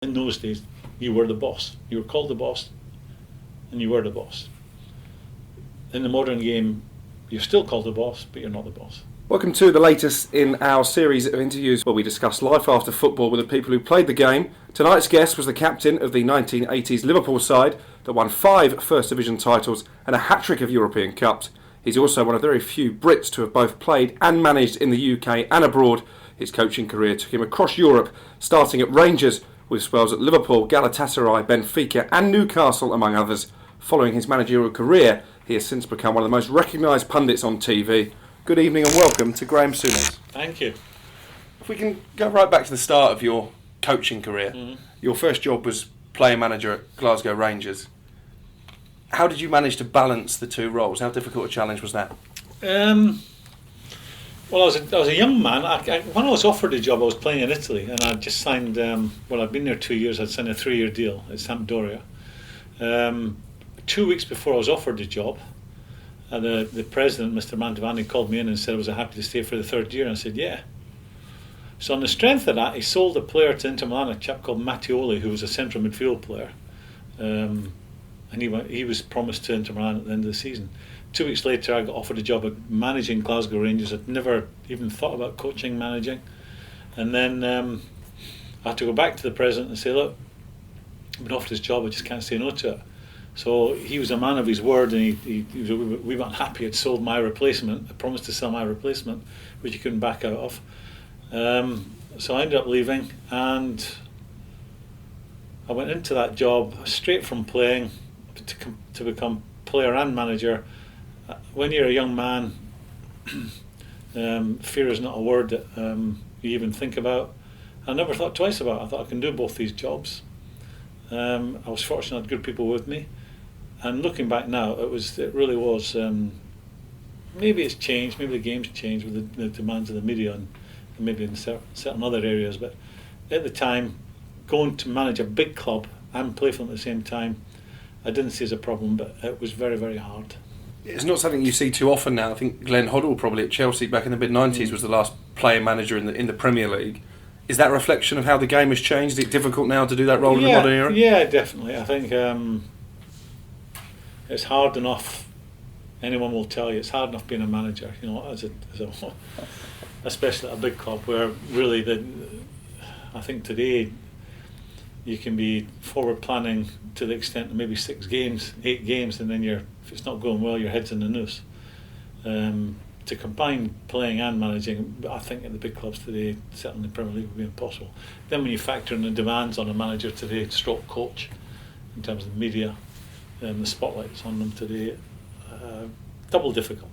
In those days, you were the boss. You were called the boss, and you were the boss. In the modern game, you're still called the boss, but you're not the boss. Welcome to the latest in our series of interviews where we discuss life after football with the people who played the game. Tonight's guest was the captain of the 1980s Liverpool side that won 5 First Division titles and a hat-trick of European Cups. He's also one of very few Brits to have both played and managed in the UK and abroad. His coaching career took him across Europe, starting at Rangers, with spells at Liverpool, Galatasaray, Benfica and Newcastle, among others. Following his managerial career, he has since become one of the most recognised pundits on TV. Good evening and welcome to Graeme Souness. Thank you. If we can go right back to the start of your coaching career, your first job was player manager at Glasgow Rangers. How did you manage to balance the two roles? How difficult a challenge was that? Well, I was a young man. When I was offered the job, I was playing in Italy, and I'd just signed. I'd been there 2 years. I'd signed a 3-year deal at Sampdoria. 2 weeks before I was offered the job, the president, Mr. Mantovani, called me in and said, "Was I happy to stay for the 3rd year?" And I said, "Yeah." So on the strength of that, he sold a player to Inter Milan, a chap called Mattioli, who was a central midfield player, and he was promised to Inter Milan at the end of the season. 2 weeks later, I got offered a job at managing Glasgow Rangers. I'd never even thought about coaching, managing. And then I had to go back to the president and say, "Look, I've been offered this job, I just can't say no to it." So he was a man of his word, and he was we weren't happy. He'd sold my replacement. I promised to sell my replacement, which he couldn't back out of. So I ended up leaving, and I went into that job straight from playing to become player and manager. When you're a young man, fear is not a word that you even think about. I never thought twice about it. I thought I can do both these jobs. I was fortunate I had good people with me, and looking back now, it really was. Maybe it's changed. Maybe the game's changed with the demands of the media and maybe in certain other areas. But at the time, going to manage a big club and play for them at the same time, I didn't see as a problem, but it was very, very hard. It's not something you see too often now. I think Glenn Hoddle, probably at Chelsea back in the mid-90s, was the last player manager in the Premier League. Is that a reflection of how the game has changed? Is it difficult now to do that role in the modern era? Yeah, definitely. I think it's hard enough. Anyone will tell you it's hard enough being a manager. You know, especially at a big club where really I think today you can be forward planning to the extent of maybe 6 games, 8 games, and then if it's not going well, your head's in the noose. To combine playing and managing, I think at the big clubs today, certainly in the Premier League, would be impossible. Then when you factor in the demands on a manager today, stroke coach, in terms of the media, the spotlight's on them today, double difficult.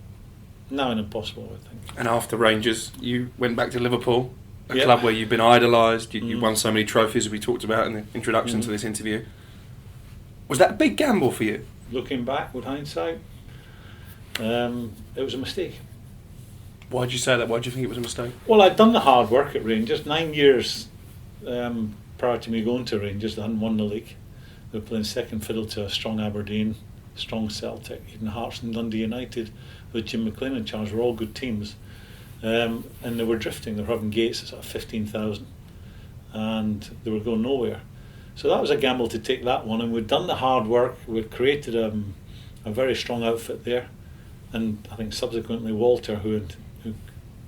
Now an impossible, I think. And after Rangers, you went back to Liverpool, a club where you've been idolised, you've won so many trophies, as we talked about in the introduction to this interview. Was that a big gamble for you? Looking back with hindsight, it was a mistake. Why did you say that? Why do you think it was a mistake? Well, I'd done the hard work at Rangers. 9 years prior to me going to Rangers, they hadn't won the league. They were playing second fiddle to a strong Aberdeen, strong Celtic, even Hearts and Dundee United, with Jim McLean in charge, were all good teams. And they were drifting. They were having gates at sort of 15,000, and they were going nowhere. So that was a gamble to take that one. And we'd done the hard work. We'd created a very strong outfit there, and I think subsequently Walter, who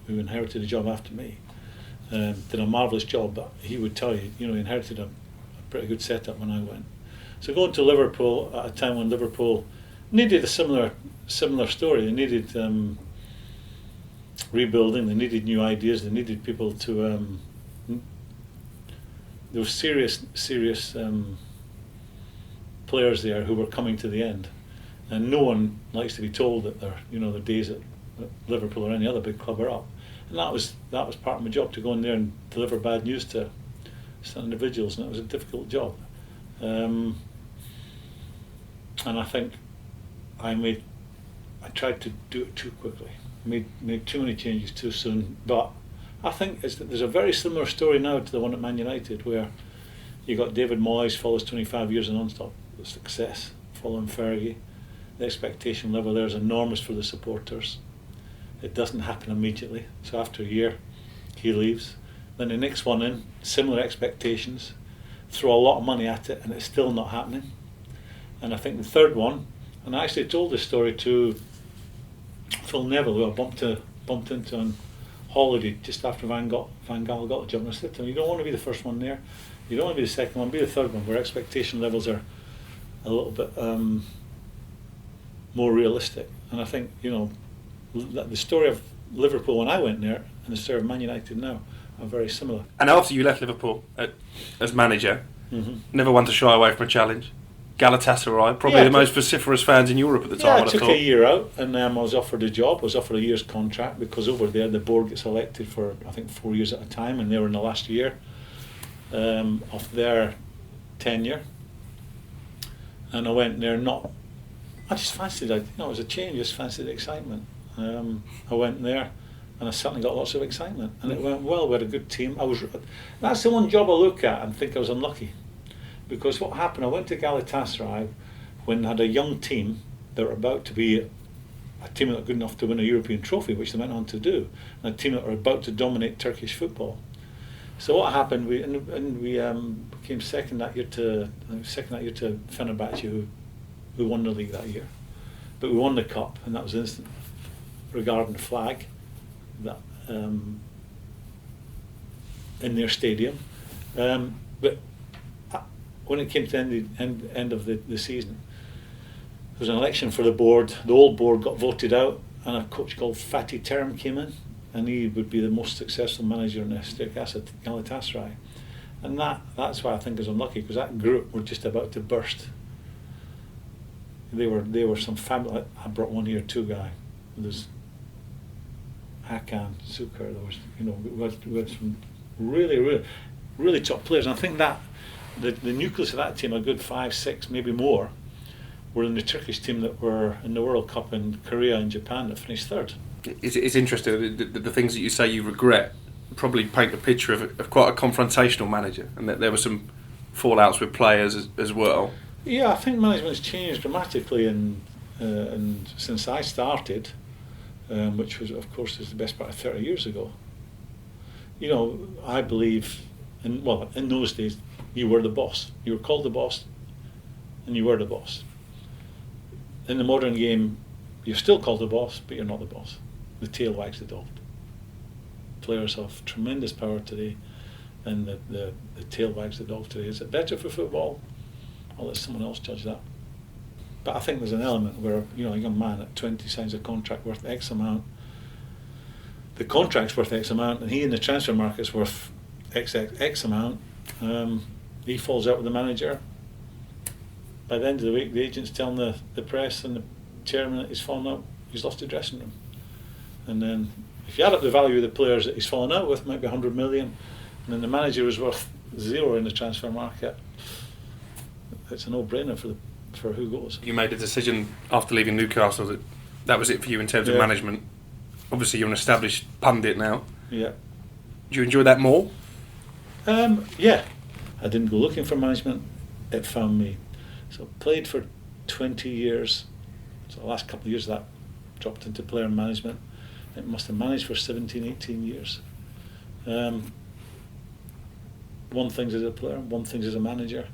inherited the job after me, did a marvellous job. But he would tell you, he inherited a pretty good setup when I went. So going to Liverpool at a time when Liverpool needed a similar story. They needed rebuilding. They needed new ideas. They needed people to. There were serious players there who were coming to the end, and no one likes to be told that their days at Liverpool or any other big club are up. And that was part of my job, to go in there and deliver bad news to certain individuals, and it was a difficult job. And I think I tried to do it too quickly. Made too many changes too soon. But I think there's a very similar story now to the one at Man United, where you got David Moyes follows 25 years of non-stop success, following Fergie. The expectation level there is enormous for the supporters. It doesn't happen immediately. So after a year, he leaves. Then the next one in, similar expectations. throw a lot of money at it, and it's still not happening. And I think the third one, and I actually told this story to Phil Neville, who I bumped into on holiday just after Van Gaal got the job, and I said to him, you don't want to be the first one there, you don't want to be the second one, be the third one, where expectation levels are a little bit more realistic. And I think, the story of Liverpool when I went there and the story of Man United now are very similar. And after you left Liverpool as manager, never one to shy away from a challenge. Galatasaray, probably the most vociferous fans in Europe at the time. I took a year out, and I was offered a job. I was offered a year's contract, because over there the board gets elected for, I think, 4 years at a time, and they were in the last year of their tenure. And I went there I just fancied it. It was a change. I just fancied the excitement. I went there, and I certainly got lots of excitement, and it went well. We had a good team. That's the one job I look at and think I was unlucky. Because what happened, I went to Galatasaray when I had a young team that were about to be a team that were good enough to win a European trophy, which they went on to do, and a team that were about to dominate Turkish football. So what happened? We came second that year to Fenerbahce, who won the league that year. But we won the cup, and that was instant regarding the flag that in their stadium. But when it came to the end of the season, there was an election for the board. The old board got voted out, and a coach called Fatih Terim came in, and he would be the most successful manager in the Galatasaray. And that's why I think I was unlucky, because that group were just about to burst. They were some fabulous. I brought one here, two guy. There's Hakan, Sukar. There was we had some really top players, and I think that the nucleus of that team, a good 5, 6, maybe more, were in the Turkish team that were in the World Cup in Korea and Japan that finished third. It's interesting, the things that you say you regret probably paint a picture of quite a confrontational manager, and that there were some fallouts with players as well. Yeah, I think management's changed dramatically and since I started, which was, of course, is the best part of 30 years ago. I believe, in those days, you were the boss. You were called the boss, and you were the boss. In the modern game, you're still called the boss, but you're not the boss. The tail wags the dog. Players have tremendous power today, and the tail wags the dog today. Is it better for football? I'll let someone else judge that. But I think there's an element where, a young man at 20 signs a contract worth X amount. The contract's worth X amount, and he in the transfer market's worth X amount. He falls out with the manager. By the end of the week, the agent's telling the press and the chairman that he's fallen out. He's lost the dressing room. And then, if you add up the value of the players that he's fallen out with, might be 100 million, and then the manager is worth zero in the transfer market. It's a no-brainer for who goes. You made a decision after leaving Newcastle that was it for you in terms of management. Obviously, you're an established pundit now. Yeah. Do you enjoy that more? Yeah. I didn't go looking for management, it found me. So I played for 20 years. So the last couple of years of that dropped into player management. It must have managed for 17, 18 years. One thing's as a player, one thing's as a manager.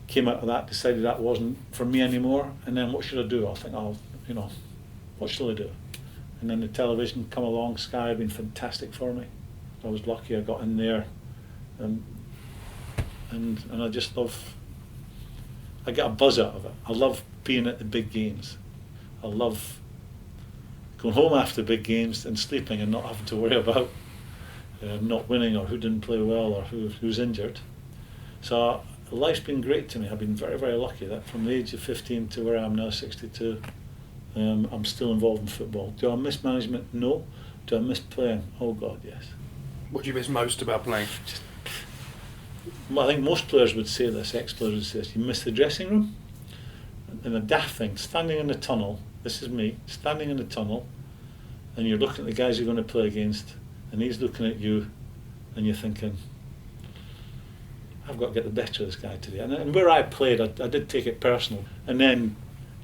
Came out of that, decided that wasn't for me anymore, and then what should I do? I think what shall I do? And then the television come along. Sky had been fantastic for me. I was lucky I got in there, and I just love. I get a buzz out of it. I love being at the big games. I love going home after big games and sleeping and not having to worry about not winning or who didn't play well or who's injured. So life's been great to me. I've been very, very lucky that from the age of 15 to where I am now, 62, I'm still involved in football. Do I miss management? No. Do I miss playing? Oh God, yes. What do you miss most about playing? I think most players would say this, ex-players would say this, you miss the dressing room. And the daft thing, standing in the tunnel, this is me, standing in the tunnel, and you're looking at the guys you're going to play against, and he's looking at you, and you're thinking, I've got to get the better of this guy today. And where I played, I did take it personal. And then,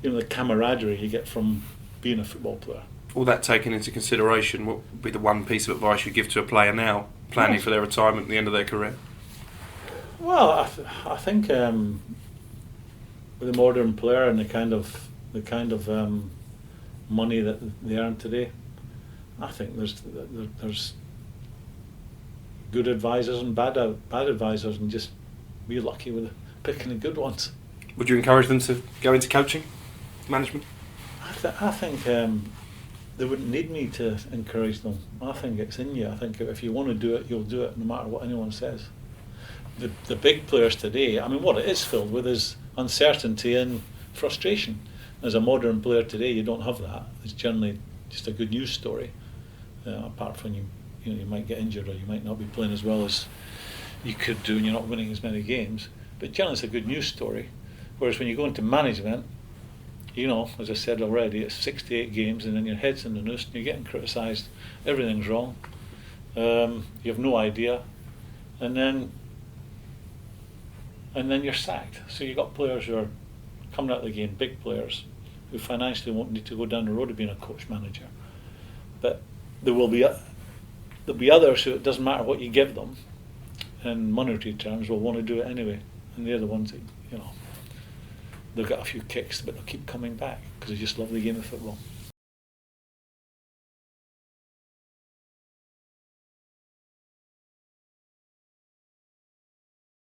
the camaraderie you get from being a football player. All that taken into consideration, what would be the one piece of advice you give to a player now, planning for their retirement at the end of their career? Well, I think with the modern player and the kind of money that they earn today, I think there's good advisors and bad advisors, and just be lucky with picking the good ones. Would you encourage them to go into coaching, management? I think they wouldn't need me to encourage them. I think it's in you. I think if you want to do it, you'll do it no matter what anyone says. The big players today, I mean, what it is filled with is uncertainty and frustration. As a modern player today, you don't have that. It's generally just a good news story. Apart from you might get injured, or you might not be playing as well as you could do, and you're not winning as many games. But generally, it's a good news story. Whereas when you go into management, as I said already, it's 68 games, and then your head's in the noose, and you're getting criticised. Everything's wrong. You have no idea, and then you're sacked. So you've got players who are coming out of the game, big players, who financially won't need to go down the road of being a coach manager. But there'll be others who it doesn't matter what you give them in monetary terms will want to do it anyway, and they're the ones that they've got a few kicks, but they'll keep coming back because they just love the game of football.